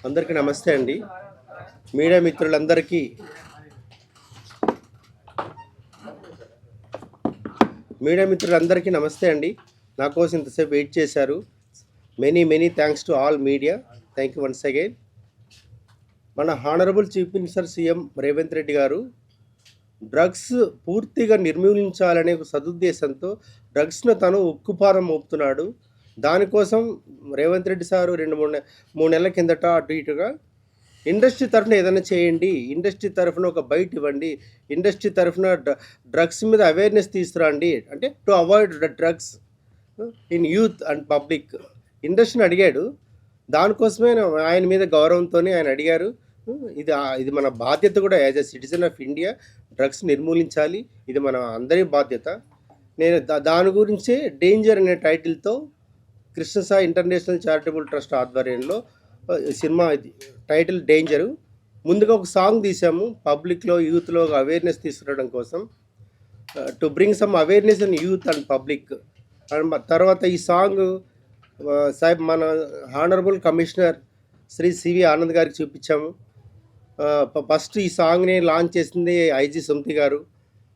అందరికీ నమస్తే అండి. మీడియా మిత్రులందరికీ నమస్తే అండి. నా కోసం ఇంతసేపు వెయిట్ చేశారు. Many thanks to all media. Thank you once again. మన honourable chief minister CM Revanth Reddy garu drugs పూర్తిగా నిర్మూలించాలనే ఒక సదుద్దేశంతో డ్రగ్స్ను తను ఉక్కుపాదం మోపుతున్నాడు. దానికోసం రేవంత్ రెడ్డి సారు 2-3 నెలల కిందట అటు ఇటుగా ఇండస్ట్రీ తరఫున ఏదైనా చేయండి, ఇండస్ట్రీ తరఫున ఒక బైట్ ఇవ్వండి, ఇండస్ట్రీ తరఫున డ్రగ్స్ మీద అవేర్నెస్ తీసుకురండి, అంటే to avoid drugs in youth and public ఇండస్ట్రీని అడిగాడు. దానికోసమే ఆయన మీద గౌరవంతో ఆయన అడిగారు. ఇది మన బాధ్యత కూడా, as a citizen of India drugs నిర్మూలించాలి, ఇది మన అందరి బాధ్యత. నేను దాని గురించే డేంజర్ అనే టైటిల్తో కృష్ణసాయి ఇంటర్నేషనల్ చారిటబుల్ ట్రస్ట్ ఆధ్వర్యంలో సినిమా టైటిల్ డేంజరు. ముందుగా ఒక సాంగ్ తీసాము పబ్లిక్లో, యూత్లో అవేర్నెస్ తీసుకురావడం కోసం, to bring some awareness in youth and public. తర్వాత ఈ సాంగ్ సాహెబ్ మన honourable commissioner Shri C V Anand గారికి చూపించాము. ఫస్ట్ ఈ సాంగ్ని లాంచ్ చేసింది ఐజీ సుమతి గారు.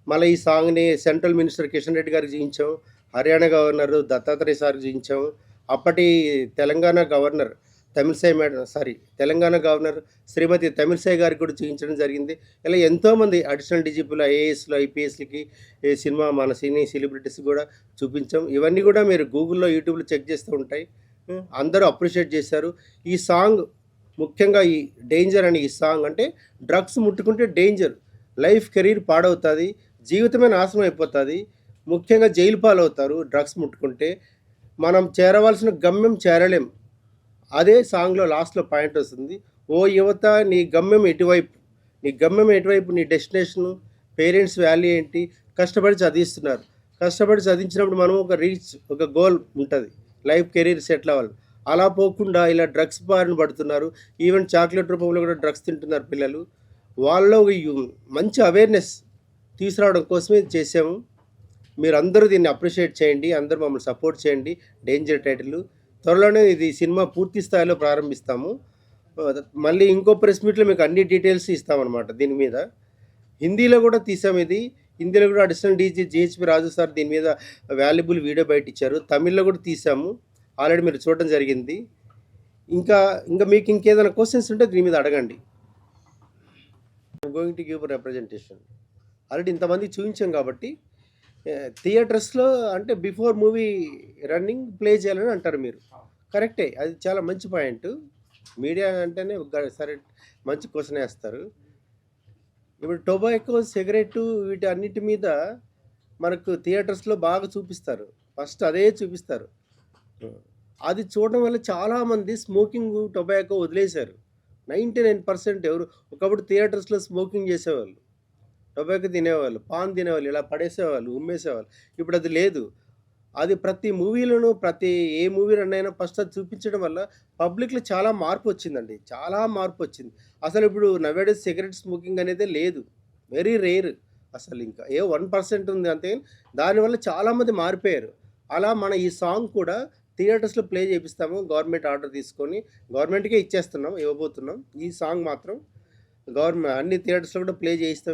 మళ్ళీ ఈ సాంగ్ని సెంట్రల్ మినిస్టర్ కిషన్ రెడ్డి గారికి చూపించాము, హర్యానా గవర్నర్ దత్తాత్రేయ సార్కి చూపించాము, అప్పటి తెలంగాణ గవర్నర్ తెలంగాణ గవర్నర్ శ్రీమతి తమిళిసై గారికి కూడా చూపించడం జరిగింది. ఇలా ఎంతోమంది అడిషనల్ డీజీపీలు, ఐఏఎస్లు, ఐపీఎస్లకి సినిమా మన సినీ సెలబ్రిటీస్ కూడా చూపించాం. ఇవన్నీ కూడా మీరు గూగుల్లో, యూట్యూబ్లో చెక్ చేస్తూ ఉంటాయి. అందరూ అప్రిషియేట్ చేశారు. ఈ సాంగ్ ముఖ్యంగా ఈ డేంజర్ అని, ఈ సాంగ్ అంటే డ్రగ్స్ ముట్టుకుంటే డేంజర్, లైఫ్ కెరీర్ పాడవుతుంది, జీవితమే నాశనం అయిపోతుంది, ముఖ్యంగా జైలు పాలవుతారు. డ్రగ్స్ ముట్టుకుంటే మనం చేరవలసిన గమ్యం చేరలేం. అదే సాంగ్లో లాస్ట్లో పాయింట్ వస్తుంది, ఓ యువత నీ గమ్యం ఎటువైపు, నీ డెస్టినేషను, పేరెంట్స్ వాల్యూ ఏంటి, కష్టపడి చదివిస్తున్నారు. కష్టపడి చదివించినప్పుడు మనం ఒక గోల్ ఉంటుంది, లైఫ్ కెరీర్ సెటిల్ అవ్వాలి. అలా పోకుండా ఇలా డ్రగ్స్ బారిన పడుతున్నారు. ఈవెన్ చాక్లెట్ రూపంలో కూడా డ్రగ్స్ తింటున్నారు పిల్లలు. వాళ్ళలో మంచి అవేర్నెస్ తీసుకురావడం కోసమే చేసాము. మీరు అందరూ దీన్ని అప్రిషియేట్ చేయండి, అందరూ మమ్మల్ని సపోర్ట్ చేయండి. Danger title. త్వరలోనే ఇది సినిమా పూర్తి స్థాయిలో ప్రారంభిస్తాము. మళ్ళీ ఇంకో ప్రెస్ మీట్లో మీకు అన్ని డీటెయిల్స్ ఇస్తామన్నమాట. దీని మీద హిందీలో కూడా తీసాము. హిందీలో కూడా అడిషనల్ డీజీ జిహెచ్పి రాజు సార్ దీని మీద వాల్యుబుల్ వీడియో బయట ఇచ్చారు. తమిళ్లో కూడా తీసాము, ఆల్రెడీ మీరు చూడడం జరిగింది. ఇంకా మీకు ఇంకేదైనా క్వశ్చన్స్ ఉంటే దీని మీద అడగండి. Going to give representation. Already ఇంతమంది చూపించాం కాబట్టి థియేటర్స్లో అంటే బిఫోర్ మూవీ రన్నింగ్ ప్లే చేయాలని అంటారు మీరు. కరెక్టే, అది చాలా మంచి పాయింట్. మీడియా అంటేనే సరే మంచి క్వశ్చన్ వేస్తారు. ఇప్పుడు టొబాకో, సిగరెట్ వీటి అన్నిటి మీద మనకు థియేటర్స్లో బాగా చూపిస్తారు. ఫస్ట్ అదే చూపిస్తారు. అది చూడడం వల్ల చాలామంది స్మోకింగ్, టొబాకో వదిలేశారు. 99% ఎవరు ఒకప్పుడు థియేటర్స్లో స్మోకింగ్ చేసేవాళ్ళు, టొబాకో తినేవాళ్ళు, పాన్ తినేవాళ్ళు, ఇలా పడేసేవాళ్ళు, ఉమ్మేసేవాళ్ళు. ఇప్పుడు అది లేదు. అది ప్రతి మూవీలోనూ, ఏ మూవీ రన్ అయినా ఫస్ట్ అది చూపించడం వల్ల పబ్లిక్లో చాలా మార్పు వచ్చిందండి, చాలా మార్పు వచ్చింది. అసలు ఇప్పుడు నవేడేస్ సిగరెట్ స్మోకింగ్ అనేది లేదు, వెరీ రేర్. అసలు ఇంకా 1% ఉంది అంతే. దానివల్ల చాలామంది మారిపోయారు. అలా మన ఈ సాంగ్ కూడా థియేటర్స్లో ప్లే చేపిస్తాము. గవర్నమెంట్ ఆర్డర్ తీసుకొని గవర్నమెంట్కే ఇవ్వబోతున్నాం. ఈ సాంగ్ మాత్రం అన్ని థియేటర్స్లో కూడా ప్లే చేయిస్తాం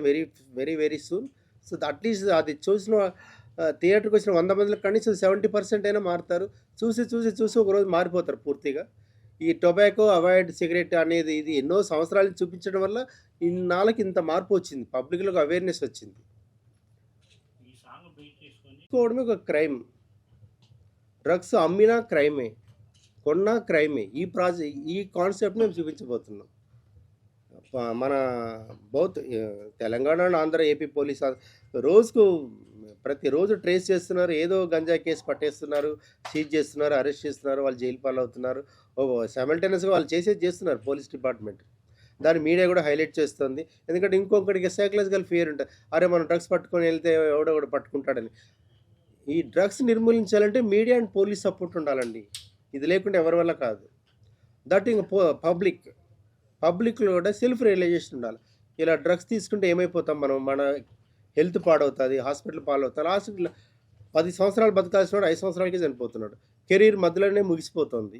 వెరీ సూన్. సో అట్లీస్ట్ అది చూసిన థియేటర్కి వచ్చిన 100 మందిలో కనీసం 70% అయినా మారుతారు. చూసి ఒకరోజు మారిపోతారు పూర్తిగా. ఈ టొబాకో, అవాయిడ్ సిగరెట్ అనేది ఇది ఎన్నో సంవత్సరాలు చూపించడం వల్ల ఇన్నాళ్ళకి ఇంత మార్పు వచ్చింది, పబ్లిక్లోకి అవేర్నెస్ వచ్చింది. తీసుకోవడమే ఒక క్రైమ్, డ్రగ్స్ అమ్మినా క్రైమే, కొన్నా క్రైమే. ఈ కాన్సెప్ట్ మేము చూపించబోతున్నాం. మన both Telangana and Andhra, AP police ప్రతిరోజు ట్రేస్ చేస్తున్నారు. ఏదో గంజా కేసు పట్టేస్తున్నారు, సీజ్ చేస్తున్నారు, అరెస్ట్ చేస్తున్నారు, వాళ్ళు జైలు పాలవుతున్నారు. సైమల్టేనియస్గా వాళ్ళు చేస్తున్నారు పోలీస్ డిపార్ట్మెంట్. దాన్ని మీడియా కూడా హైలైట్ చేస్తుంది. ఎందుకంటే ఇంకొకటికి సైకలాజికల్ ఫియర్ ఉంటుంది, అరే మనం డ్రగ్స్ పట్టుకొని వెళ్తే ఎవడో పట్టుకుంటాడని. ఈ డ్రగ్స్ నిర్మూలించాలంటే మీడియా అండ్ పోలీస్ సపోర్ట్ ఉండాలండి. ఇది లేకుండా ఎవరి వల్ల కాదు. దట్ ఇంక పబ్లిక్లో కూడా సెల్ఫ్ రియలైజేషన్ ఉండాలి. ఇలా డ్రగ్స్ తీసుకుంటే ఏమైపోతాం మనం, మన హెల్త్ పాడవుతుంది, హాస్పిటల్ పాలవుతుంది. హాస్పిటల్ 10 సంవత్సరాలు బతకాల్సిన వాడు 5 సంవత్సరాలకే చనిపోతున్నాడు. కెరీర్ మధ్యలోనే ముగిసిపోతుంది.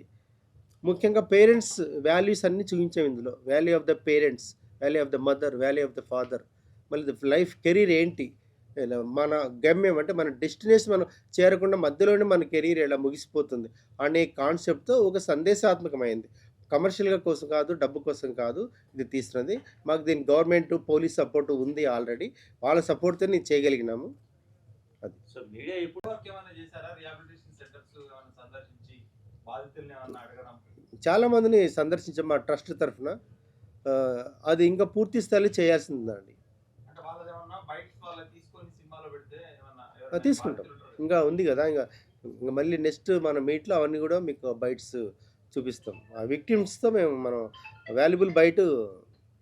ముఖ్యంగా పేరెంట్స్ వాల్యూస్ అన్నీ చూపించాం ఇందులో. Value of the parents, value of the mother, value of the father, మళ్ళీ లైఫ్ కెరీర్ ఏంటి, ఇలా మన గమ్యం అంటే మన డెస్టినేషన్ మనం చేరకుండా మధ్యలోనే మన కెరీర్ ఎలా ముగిసిపోతుంది అనే కాన్సెప్ట్తో ఒక సందేశాత్మకమైంది. కమర్షియల్గా కోసం కాదు, డబ్బు కోసం కాదు ఇది తీస్తున్నది. మాకు దీని గవర్నమెంట్ పోలీస్ సపోర్ట్ ఉంది ఆల్రెడీ. వాళ్ళ సపోర్ట్తో నేను చేయగలిగినాము. అది సో మీడియా ఇప్పుడు వర్క్ ఏమైనా చేశారా? రిహాబిలిటేషన్ సెంటర్స్ ఏమైనా సందర్శించి బాధితుల్ని ఏమన్నా అడగడం? చాలామందిని సందర్శించాం మా ట్రస్ట్ తరఫున. అది ఇంకా పూర్తి స్థాయిలో చేయాల్సిందండి. అంటే వాళ్ళది ఏమన్నా బైట్స్ వాళ్ళ తీసుకొని సినిమాలో పెడితే ఏమన్నా తీసుకుంటాం. ఇంకా ఉంది కదా, ఇంకా మళ్ళీ నెక్స్ట్ మన మీట్లో అవన్నీ కూడా మీకు బైట్స్ చూపిస్తాం. ఆ విక్టిమ్స్తో మనం వాల్యుబుల్ బైట్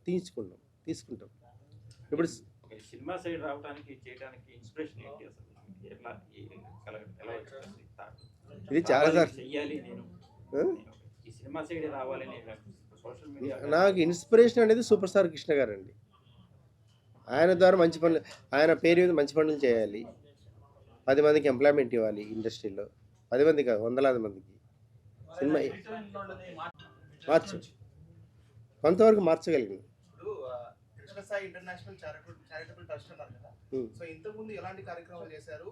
తీసుకుంటాం. ఇప్పుడు సినిమా సైడ్ రావడానికి చేయడానికి ఇన్స్పిరేషన్ ఏంటి అసలు? ఎట్లా ఎలా వచ్చింది థాట్? ఇది చాలా సార్ చెయ్యాలి నేను ఈ సినిమా సైడ్ రావాలి నేను సోషల్ మీడియా. నాకు ఇన్స్పిరేషన్ అనేది సూపర్ స్టార్ కృష్ణ గారు అండి. ఆయన ద్వారా మంచి పనులు, ఆయన పేరు మీద మంచి పనులు చేయాలి, 10 మందికి ఎంప్లాయ్మెంట్ ఇవ్వాలి ఇండస్ట్రీలో, 10 మంది కాదు, వందలాది మందికి. సినిమా కొంతవరకు మార్చగలిగింది. ఇప్పుడు కృష్ణసాయి ఇంటర్నేషనల్ చారిటబుల్ ట్రస్ట్ అన్నారు కదా, సో ఇంతకుముందు ఎలాంటి కార్యక్రమాలు చేశారు,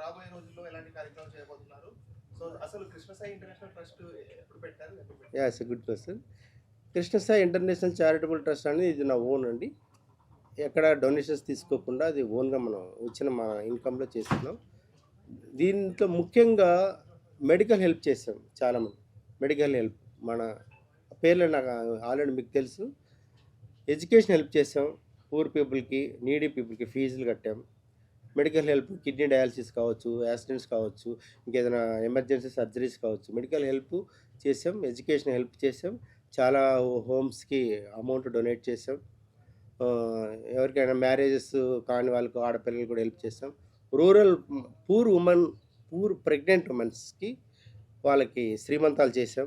రాబోయే రోజుల్లో ఎలాంటి కార్యక్రమాలు చేయబోతున్నారు? సో అసలు కృష్ణసాయి ఇంటర్నేషనల్ ట్రస్ట్ ఎప్పుడు పెట్టారు? As good question. Krishnasai international charitable trust అనేది ఇది నా ఓన్ అండి. ఎక్కడ డొనేషన్స్ తీసుకోకుండా అది ఓన్గా మనం వచ్చిన మా ఇన్కంలో చేస్తున్నాం. దీంట్లో ముఖ్యంగా మెడికల్ హెల్ప్ చేసాం. చాలామంది మెడికల్ హెల్ప్, మన పేర్లు నాకు ఆల్రెడీ మీకు తెలుసు. ఎడ్యుకేషన్ హెల్ప్ చేసాం, పూర్ పీపుల్కి, నీడీ పీపుల్కి ఫీజులు కట్టాం. మెడికల్ హెల్ప్, కిడ్నీ డయాలసిస్ కావచ్చు, యాక్సిడెంట్స్ కావచ్చు, ఇంకేదైనా ఎమర్జెన్సీ సర్జరీస్ కావచ్చు, మెడికల్ హెల్ప్ చేసాం. ఎడ్యుకేషన్ హెల్ప్ చేసాం. చాలా హోమ్స్కి అమౌంట్ డొనేట్ చేసాం. ఎవరికైనా మ్యారేజెస్ కాని వాళ్ళకు, ఆడపిల్లలు కూడా హెల్ప్ చేసాం. రూరల్ పూర్ ప్రెగ్నెంట్ ఉమెన్స్కి వాళ్ళకి శ్రీమంతాలు చేసాం.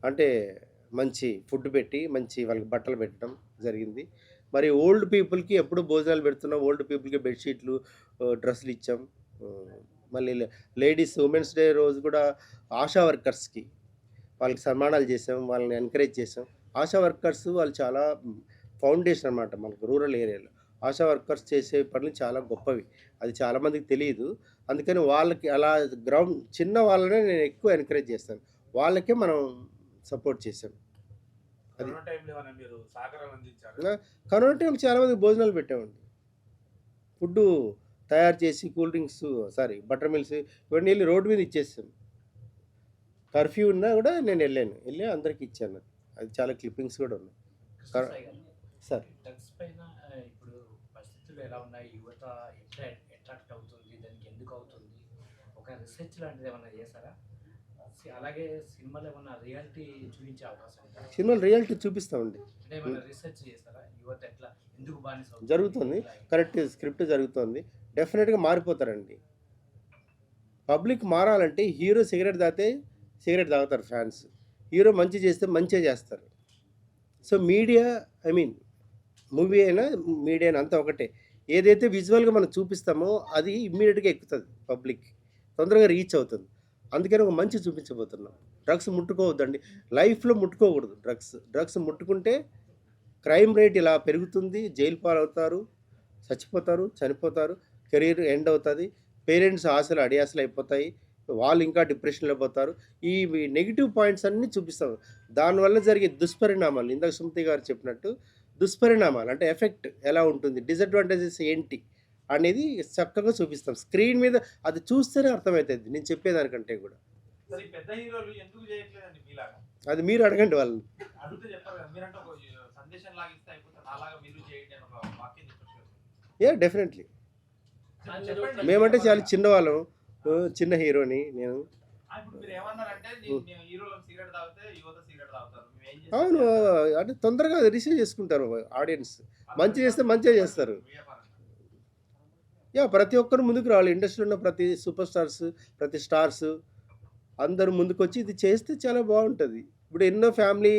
అంటే మంచి ఫుడ్ పెట్టి మంచి వాళ్ళకి బట్టలు పెట్టడం జరిగింది. మరి ఓల్డ్ పీపుల్కి ఎప్పుడు భోజనాలు పెడుతున్నాం. ఓల్డ్ పీపుల్కి బెడ్షీట్లు, డ్రెస్సులు ఇచ్చాం. మళ్ళీ లేడీస్ ఉమెన్స్ డే రోజు కూడా ఆశా వర్కర్స్కి వాళ్ళకి సన్మానాలు చేసాం, వాళ్ళని ఎంకరేజ్ చేసాం. ఆశా వర్కర్స్ వాళ్ళు చాలా ఫౌండేషన్ అన్నమాట మనకు రూరల్ ఏరియాలో. ఆశా వర్కర్స్ చేసే పనులు చాలా గొప్పవి, అది చాలామందికి తెలియదు. అందుకని వాళ్ళకి అలా గ్రౌండ్ చిన్న వాళ్ళనే నేను ఎక్కువ ఎంకరేజ్ చేస్తాను, వాళ్ళకే మనం సపోర్ట్ చేసాం. అది కరోనా టైం చాలామందికి భోజనాలు పెట్టామండి. ఫుడ్డు తయారు చేసి కూల్ డ్రింక్స్, బటర్ మిల్స్ ఇవన్నీ వెళ్ళి రోడ్డు మీద ఇచ్చేసాం. కర్ఫ్యూ ఉన్నా కూడా నేను వెళ్ళి అందరికి ఇచ్చాను. అది చాలా క్లిప్పింగ్స్ కూడా ఉన్నాయి. సార్ డ్రగ్స్ పైన ఇప్పుడు పరిస్థితులు ఎలా ఉన్నాయి, యువత ఎట్లా అట్రాక్ట్ అవుతుంది, దానికి ఎందుకు అవుతుంది, ఒక రీసెర్చ్ లాంటిది ఏమన్నా చేశారా? అలాగే సినిమాలో ఏమన్నా రియాలిటీ చూపించే అవకాశం ఉందా? సినిమాలు రియాలిటీ చూపిస్తామండి. అంటే ఏమన్నా రీసెర్చ్ చేస్తారా? యువత ఎట్లా ఎందుకు బానిస జరుగుతుంది, కరెక్ట్ స్క్రిప్ట్ జరుగుతుంది. డెఫినెట్గా మారిపోతారండి. పబ్లిక్ మారాలంటే హీరో సిగరెట్ తాగుతారు ఫ్యాన్స్, హీరో మంచి చేస్తే మంచిగా చేస్తారు. సో మీడియా, మూవీ అయినా మీడియా అయినా అంతా ఒకటే. ఏదైతే విజువల్గా మనం చూపిస్తామో అది ఇమ్మీడియట్గా ఎక్కుతుంది, పబ్లిక్ తొందరగా రీచ్ అవుతుంది. అందుకని ఒక మంచి చూపించబోతున్నాం. డ్రగ్స్ ముట్టుకోవద్దండి, లైఫ్లో ముట్టుకోకూడదు. డ్రగ్స్ ముట్టుకుంటే క్రైమ్ రేట్ ఇలా పెరుగుతుంది, జైలు పాలవుతారు, చనిపోతారు, కెరీర్ ఎండ్ అవుతుంది, పేరెంట్స్ ఆశలు అడియాసలు అయిపోతాయి, వాళ్ళు ఇంకా డిప్రెషన్లో పోతారు. ఈ నెగిటివ్ పాయింట్స్ అన్నీ చూపిస్తాం. దానివల్ల జరిగే దుష్పరిణామాలు, ఇందాక సుమతి గారు చెప్పినట్టు దుష్పరిణామాలు అంటే ఎఫెక్ట్ ఎలా ఉంటుంది, డిసడ్వాంటేజెస్ ఏంటి అనేది చక్కగా చూపిస్తాం. స్క్రీన్ మీద అది చూస్తేనే అర్థమవుతుంది నేను చెప్పేదానికంటే కూడా. అది మీరు అడగండి వాళ్ళని. డెఫినెట్లీ. మేమంటే చాలా చిన్నవాళ్ళం, చిన్న హీరోని నేను. అవును, అంటే తొందరగా రిసీవ్ చేసుకుంటారు ఆడియన్స్. మంచి చేస్తే మంచిగా చేస్తారు. ప్రతి ఒక్కరు ముందుకు రావాలి. ఇండస్ట్రీలో ఉన్న ప్రతి సూపర్ స్టార్స్, ప్రతి స్టార్స్ అందరూ ముందుకు వచ్చి ఇది చేస్తే చాలా బాగుంటుంది. ఇప్పుడు ఎన్నో ఫ్యామిలీ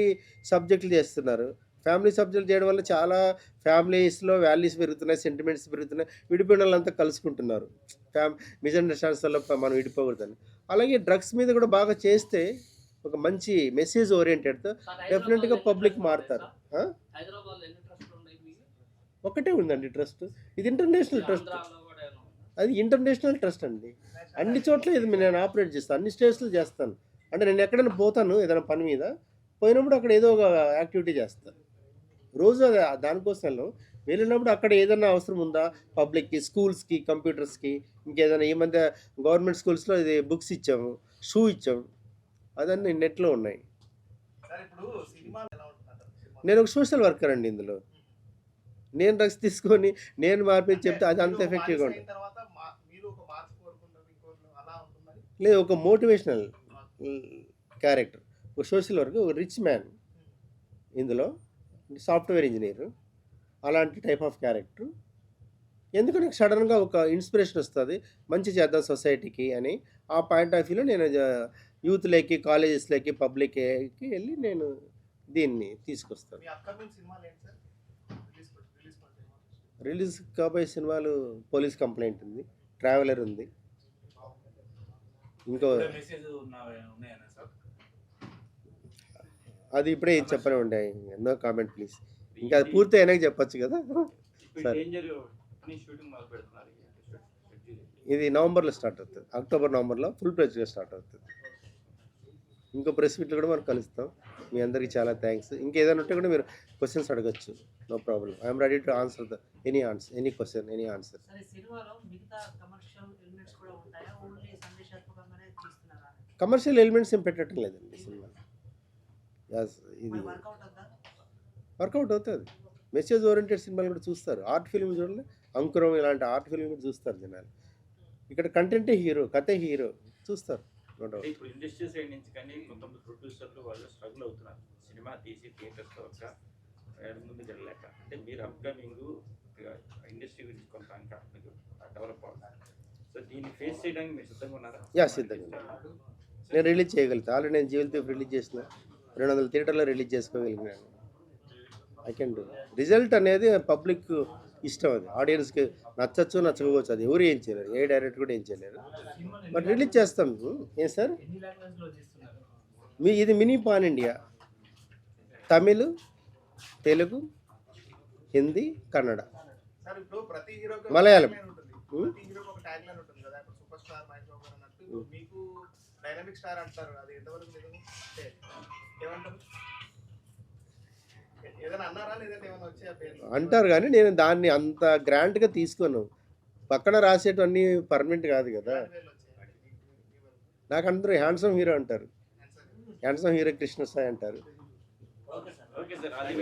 సబ్జెక్టులు చేస్తున్నారు. ఫ్యామిలీ సబ్జెక్టులు చేయడం వల్ల చాలా ఫ్యామిలీస్లో వాల్యూస్ పెరుగుతున్నాయి, సెంటిమెంట్స్ పెరుగుతున్నాయి, విడిపోయిన వాళ్ళంతా కలుసుకుంటున్నారు. మిస్అండర్స్టాండింగ్స్ వల్ల మనం విడిపోకూడదని. అలాగే డ్రగ్స్ మీద కూడా బాగా చేస్తే ఒక మంచి మెసేజ్ ఓరియంటెడ్తో డెఫినెట్గా పబ్లిక్ మారుతారు. హైదరాబాద్ ఎన్ని ట్రస్టులు ఉన్నాయి మీకు? ఒకటే ఉందండి ట్రస్ట్, ఇది ఇంటర్నేషనల్ ట్రస్ట్, ఆంధ్రాలో కూడా ఏమైనా ఉందా? అది ఇంటర్నేషనల్ ట్రస్ట్ అండి. అన్ని చోట్ల ఇది నేను ఆపరేట్ చేస్తాను, అన్ని స్టేట్స్లో చేస్తాను. అంటే నేను ఎక్కడైనా పోతాను ఏదైనా పని మీద, పోయినప్పుడు అక్కడ ఏదో ఒక యాక్టివిటీ చేస్తాను. రోజు అది దానికోసం వెళ్ళినప్పుడు అక్కడ ఏదైనా అవసరం ఉందా పబ్లిక్కి, స్కూల్స్కి, కంప్యూటర్స్కి, ఇంకేదైనా ఈ మధ్య గవర్నమెంట్ స్కూల్స్లో ఇది బుక్స్ ఇచ్చాము, షూ ఇచ్చాము, అదన్నీ నెట్లో ఉన్నాయి. సార్ ఇప్పుడు సినిమాలు ఎలా ఉంటున్నారు సినిమా? నేను ఒక సోషల్ వర్కర్ అండి. ఇందులో నేను డ్రగ్స్ తీసుకొని నేను మార్పించి చెప్తే అది అంత మీరు ఎఫెక్టివ్గా బానిస అయిన ఉంటుంది. తర్వాత మీరు ఒక మార్పు కోరుకుంటారు ఇంకోళ్ళు అలా ఉంటుందని. లేదు, ఒక మోటివేషనల్ క్యారెక్టర్, ఒక సోషల్ వర్క్, ఒక రిచ్ మ్యాన్, ఇందులో సాఫ్ట్వేర్ ఇంజనీర్, అలాంటి టైప్ ఆఫ్ క్యారెక్టర్. ఎందుకంటే సడన్గా ఒక ఇన్స్పిరేషన్ వస్తుంది, మంచి చేద్దాం సొసైటీకి అని. ఆ పాయింట్ ఆఫ్ వ్యూలో నేను యూత్లోకి, కాలేజెస్లోకి, పబ్లిక్కి వెళ్ళి నేను దీన్ని తీసుకొస్తాను. మీ అప్కమింగ్ సినిమాలు ఏంటి సార్? రిలీజ్ పండుగ రిలీజ్ కాబోయే సినిమాలు పోలీస్ కంప్లైంట్ ఉంది, ట్రావెలర్ ఉంది, ఇంకో మెసేజ్ ఉన్నాయన్నా సార్? అది ఇప్పుడే చెప్పనే ఉండే, నో కామెంట్ ప్లీజ్. ఇంకా అది పూర్తి అయినాక చెప్పొచ్చు కదా. ఇప్పుడు సరే. డేంజర్ షూటింగ్ మొదలు పెడుతున్నారు. ఇది నవంబర్లో స్టార్ట్ అవుతుంది, అక్టోబర్ నవంబర్లో ఫుల్ ప్రెజ్గా స్టార్ట్ అవుతుంది. ఇంకో ప్రెస్ మీట్లో కూడా మనం కలుస్తాం. మీ అందరికీ చాలా థ్యాంక్స్. ఇంకేదైనా ఉంటే కూడా మీరు క్వశ్చన్స్ అడగచ్చు, no problem. I'm ready to answer any question, any answer. సరే, సినిమాలో మిగతా కమర్షియల్ ఎలిమెంట్స్ కూడా ఉంటాయా? ఓన్లీ సందేశాత్మకంగానే తీస్తున్నారా? కమర్షియల్ ఎలిమెంట్స్ ఏం పెట్టడం లేదండి సినిమా. ఇది వర్కౌట్ అవుతా? వర్కౌట్ అవుతుంది. మెసేజ్ ఓరియంటెడ్ సినిమాలు కూడా చూస్తారు. ఆర్ట్ ఫిల్మ్ చూడండి, అంకురం ఇలాంటి ఆర్ట్ ఫిల్మ్ కూడా చూస్తారు జనాలు. ఇక్కడ కంటెంటే హీరో, కథే హీరో, చూస్తారు. అంటే ఇప్పుడు ఇండస్ట్రీ సైడ్ నుంచి కానీ కొంతమంది ప్రొడ్యూసర్లు వాళ్ళు స్ట్రగుల్ అవుతున్నారు, సినిమా తీసి థియేటర్స్లో ఒక ముందుకు వెళ్ళలేక. అంటే మీరు అప్కమింగ్ ఇండస్ట్రీ గురించి కొంత ఇంకా మీకు డెవలప్ అవుతుంది. సో దీన్ని ఫేస్ చేయడానికి మీరు సిద్ధంగా ఉన్నారా? యా, సిద్ధంగా. నేను రిలీజ్ చేయగలుగుతాను. ఆల్రెడీ నేను జీవితం రిలీజ్ చేసిన 200 థియేటర్లో రిలీజ్ చేసుకోగలిగినాను. I can do. రిజల్ట్ అనేది పబ్లిక్ ఇష్టం, అది ఆడియన్స్కి నచ్చచ్చు నచ్చకపోవచ్చు, అది ఎవరు ఏం చేయలేరు, ఏ డైరెక్టర్ కూడా ఏం చేయలేరు. బట్ రిలీజ్ చేస్తాం. ఏం సార్ ఎన్ని లాంగ్వేజ్లో చేస్తున్నారు? ఇది mini pan India, Tamil, Telugu, Hindi, Kannada, sir ఇప్పుడు ప్రతి హీరోకి మలయాళం. ప్రతి హీరోకి ఒక ట్యాగ్ లైన్ ఉంటుంది కదా. ఇప్పుడు సూపర్ స్టార్ మహేష్ బాబు గారు అన్నట్టు ఇప్పుడు మీకు డైనమిక్ స్టార్ అంటారు, అది ఎంతవరకు నిజం? అంటే ఏమంటారు? ఏదైనా అన్నారా లేదంటే ఏమైనా వచ్చే ఆ పేరు? అంటారు కానీ నేను దాన్ని అంత గ్రాండ్గా తీసుకోను. పక్కన రాసేటివన్నీ పర్మనెంట్ కాదు కదా. పేర్లు వచ్చాయి. నాకు అందరూ హ్యాండ్సమ్ హీరో అంటారు, హ్యాండ్సమ్ హీరో కృష్ణ సాయి అంటారు. ఓకే సార్, అది